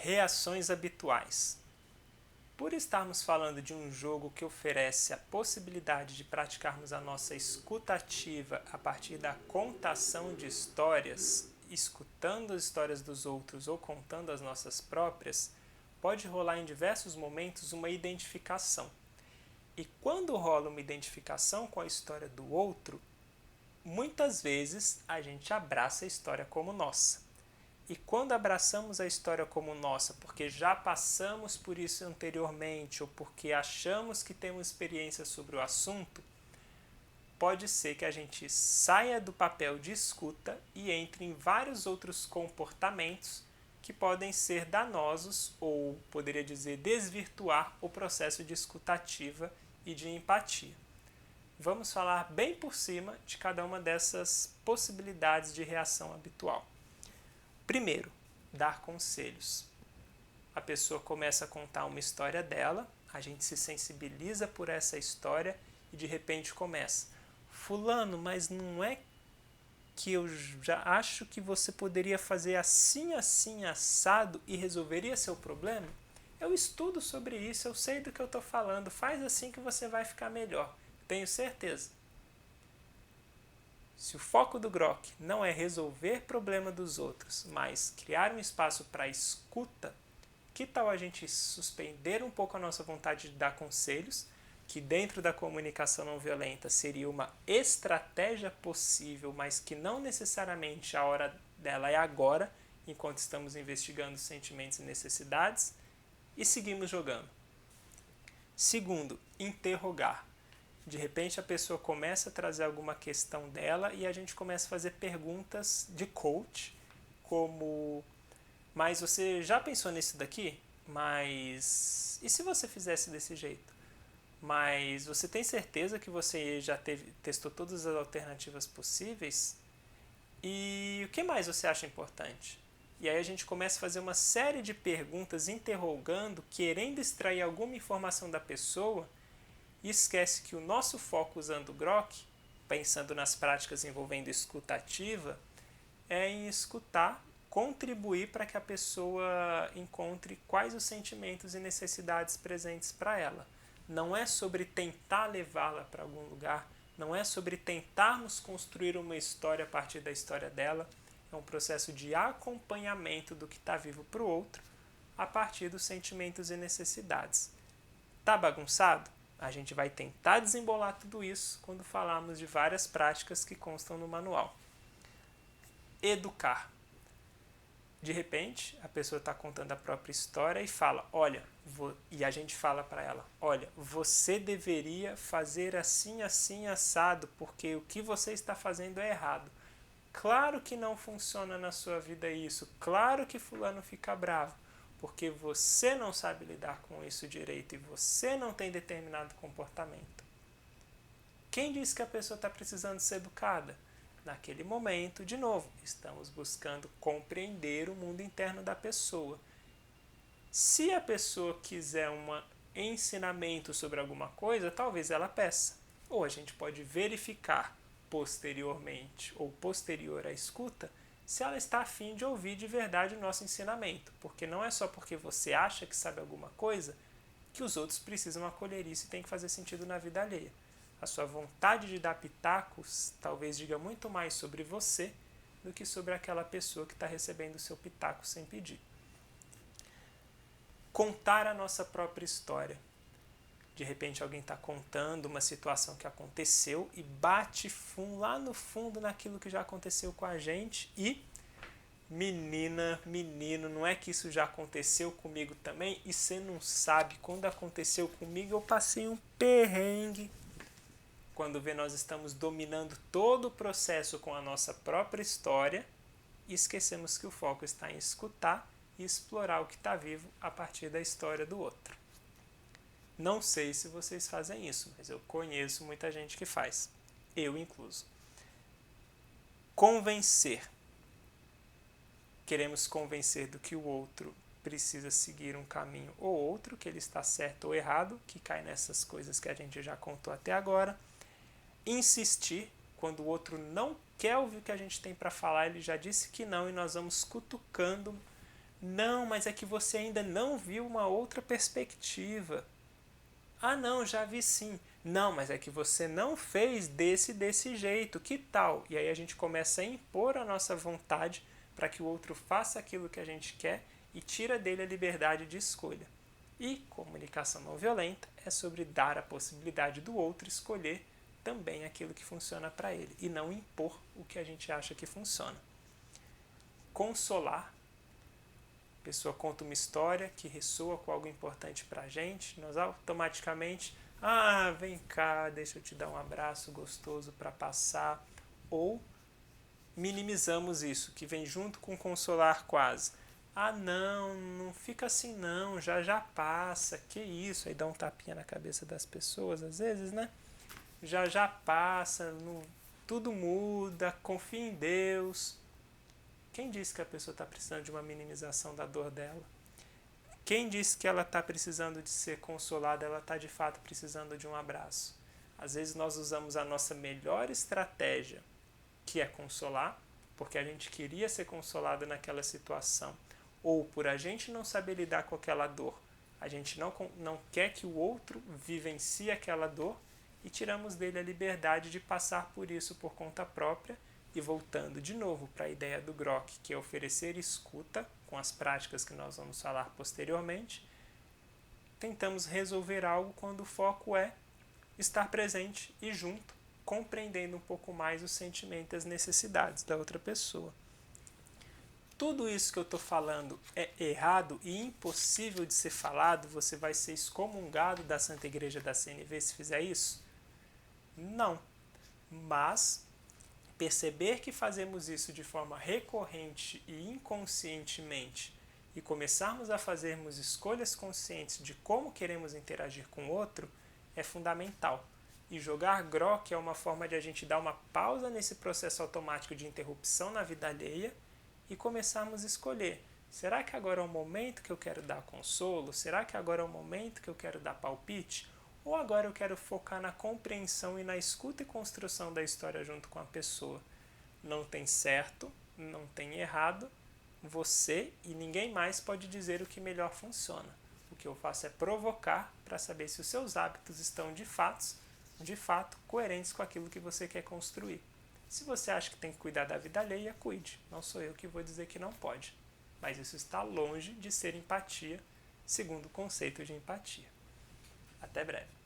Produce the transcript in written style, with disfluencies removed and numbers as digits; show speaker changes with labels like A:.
A: Reações habituais. Por estarmos falando de um jogo que oferece a possibilidade de praticarmos a nossa escuta ativa a partir da contação de histórias, escutando as histórias dos outros ou contando as nossas próprias, pode rolar em diversos momentos uma identificação. E quando rola uma identificação com a história do outro, muitas vezes a gente abraça a história como nossa. E quando abraçamos a história como nossa, porque já passamos por isso anteriormente ou porque achamos que temos experiência sobre o assunto, pode ser que a gente saia do papel de escuta e entre em vários outros comportamentos que podem ser danosos ou, poderia dizer, desvirtuar o processo de escuta ativa e de empatia. Vamos falar bem por cima de cada uma dessas possibilidades de reação habitual. Primeiro, dar conselhos. A pessoa começa a contar uma história dela, a gente se sensibiliza por essa história e de repente começa: fulano, mas não é que eu já acho que você poderia fazer assim, assim, assado e resolveria seu problema? Eu estudo sobre isso, eu sei do que eu estou falando, faz assim que você vai ficar melhor, tenho certeza. Se o foco do Grok não é resolver problema dos outros, mas criar um espaço para escuta, que tal a gente suspender um pouco a nossa vontade de dar conselhos, que dentro da comunicação não violenta seria uma estratégia possível, mas que não necessariamente a hora dela é agora, enquanto estamos investigando sentimentos e necessidades, e seguimos jogando. Segundo, interrogar. De repente a pessoa começa a trazer alguma questão dela e a gente começa a fazer perguntas de coach, como: mas você já pensou nisso daqui? Mas e se você fizesse desse jeito? Mas você tem certeza que você já testou todas as alternativas possíveis? E o que mais você acha importante? E aí a gente começa a fazer uma série de perguntas interrogando, querendo extrair alguma informação da pessoa, e esquece que o nosso foco usando o Grok, pensando nas práticas envolvendo escuta ativa, é em escutar, contribuir para que a pessoa encontre quais os sentimentos e necessidades presentes para ela. Não é sobre tentar levá-la para algum lugar, não é sobre tentarmos construir uma história a partir da história dela, é um processo de acompanhamento do que está vivo para o outro a partir dos sentimentos e necessidades. Tá bagunçado? A gente vai tentar desembolar tudo isso quando falarmos de várias práticas que constam no manual. Educar. De repente, a pessoa está contando a própria história e fala: olha, e a gente fala para ela: olha, você deveria fazer assim, assim, assado, porque o que você está fazendo é errado. Claro que não funciona na sua vida isso, claro que fulano fica bravo, porque você não sabe lidar com isso direito e você não tem determinado comportamento. Quem diz que a pessoa está precisando ser educada? Naquele momento, de novo, estamos buscando compreender o mundo interno da pessoa. Se a pessoa quiser um ensinamento sobre alguma coisa, talvez ela peça. Ou a gente pode verificar posteriormente ou posterior à escuta se ela está a fim de ouvir de verdade o nosso ensinamento, porque não é só porque você acha que sabe alguma coisa que os outros precisam acolher isso e tem que fazer sentido na vida alheia. A sua vontade de dar pitacos talvez diga muito mais sobre você do que sobre aquela pessoa que está recebendo o seu pitaco sem pedir. Contar a nossa própria história. De repente alguém está contando uma situação que aconteceu e bate lá no fundo naquilo que já aconteceu com a gente e, menina, menino, não é que isso já aconteceu comigo também? E você não sabe, quando aconteceu comigo eu passei um perrengue. Quando vê, nós estamos dominando todo o processo com a nossa própria história e esquecemos que o foco está em escutar e explorar o que está vivo a partir da história do outro. Não sei se vocês fazem isso, mas eu conheço muita gente que faz, eu incluso. Convencer. Queremos convencer do que o outro precisa seguir um caminho ou outro, que ele está certo ou errado, que cai nessas coisas que a gente já contou até agora. Insistir, quando o outro não quer ouvir o que a gente tem para falar, ele já disse que não e nós vamos cutucando, Não, mas é que você ainda não viu uma outra perspectiva. Ah, não, já vi sim. Não, mas é que você não fez desse jeito. Que tal? E aí a gente começa a impor a nossa vontade para que o outro faça aquilo que a gente quer e tira dele a liberdade de escolha. E comunicação não violenta é sobre dar a possibilidade do outro escolher também aquilo que funciona para ele e não impor o que a gente acha que funciona. Consolar. A pessoa conta uma história que ressoa com algo importante para a gente, nós automaticamente, vem cá, deixa eu te dar um abraço gostoso para passar, ou minimizamos isso, que vem junto com consolar quase. Não, não fica assim não, já passa, que isso, aí dá um tapinha na cabeça das pessoas às vezes, né? Já passa, tudo muda, confia em Deus. Quem disse que a pessoa está precisando de uma minimização da dor dela? Quem disse que ela está precisando de ser consolada, ela está de fato precisando de um abraço? Às vezes nós usamos a nossa melhor estratégia, que é consolar, porque a gente queria ser consolado naquela situação, ou por a gente não saber lidar com aquela dor, a gente não quer que o outro vivencie aquela dor e tiramos dele a liberdade de passar por isso por conta própria. E voltando de novo para a ideia do Grock, que é oferecer escuta, com as práticas que nós vamos falar posteriormente, tentamos resolver algo quando o foco é estar presente e junto, compreendendo um pouco mais os sentimentos e as necessidades da outra pessoa. Tudo isso que eu estou falando é errado e impossível de ser falado, você vai ser excomungado da Santa Igreja da CNV se fizer isso? Não. Mas perceber que fazemos isso de forma recorrente e inconscientemente e começarmos a fazermos escolhas conscientes de como queremos interagir com o outro é fundamental. E jogar Grock é uma forma de a gente dar uma pausa nesse processo automático de interrupção na vida alheia e começarmos a escolher. Será que agora é o momento que eu quero dar consolo? Será que agora é o momento que eu quero dar palpite? Ou agora eu quero focar na compreensão e na escuta e construção da história junto com a pessoa? Não tem certo, não tem errado, você e ninguém mais pode dizer o que melhor funciona. O que eu faço é provocar para saber se os seus hábitos estão de fato coerentes com aquilo que você quer construir. Se você acha que tem que cuidar da vida alheia, cuide. Não sou eu que vou dizer que não pode. Mas isso está longe de ser empatia, segundo o conceito de empatia. Até breve.